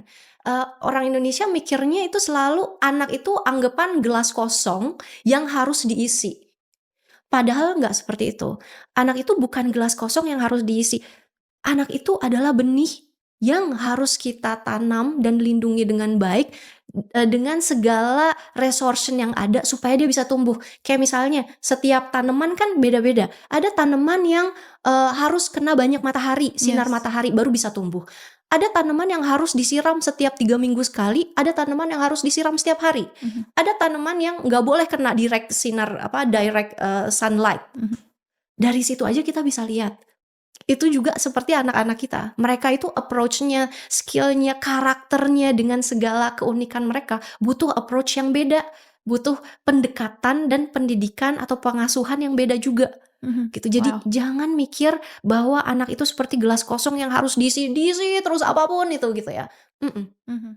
kan. Orang Indonesia mikirnya itu selalu anak itu anggapan gelas kosong yang harus diisi. Padahal nggak seperti itu. Anak itu bukan gelas kosong yang harus diisi. Anak itu adalah benih yang harus kita tanam dan lindungi dengan baik, dengan segala resource yang ada supaya dia bisa tumbuh. Kayak misalnya setiap tanaman kan beda-beda. Ada tanaman yang, harus kena banyak matahari, sinar Yes. matahari baru bisa tumbuh. Ada tanaman yang harus disiram setiap 3 minggu sekali, ada tanaman yang harus disiram setiap hari. Mhm. Ada tanaman yang nggak boleh kena direct, sunlight. Mhm. Dari situ aja kita bisa lihat. Itu juga seperti anak-anak kita. Mereka itu approach-nya, skill-nya, karakternya dengan segala keunikan mereka butuh approach yang beda, butuh pendekatan dan pendidikan atau pengasuhan yang beda juga, Mhm. gitu. Jadi Wow. jangan mikir bahwa anak itu seperti gelas kosong yang harus diisi terus apapun itu gitu ya, mhm. Mhm.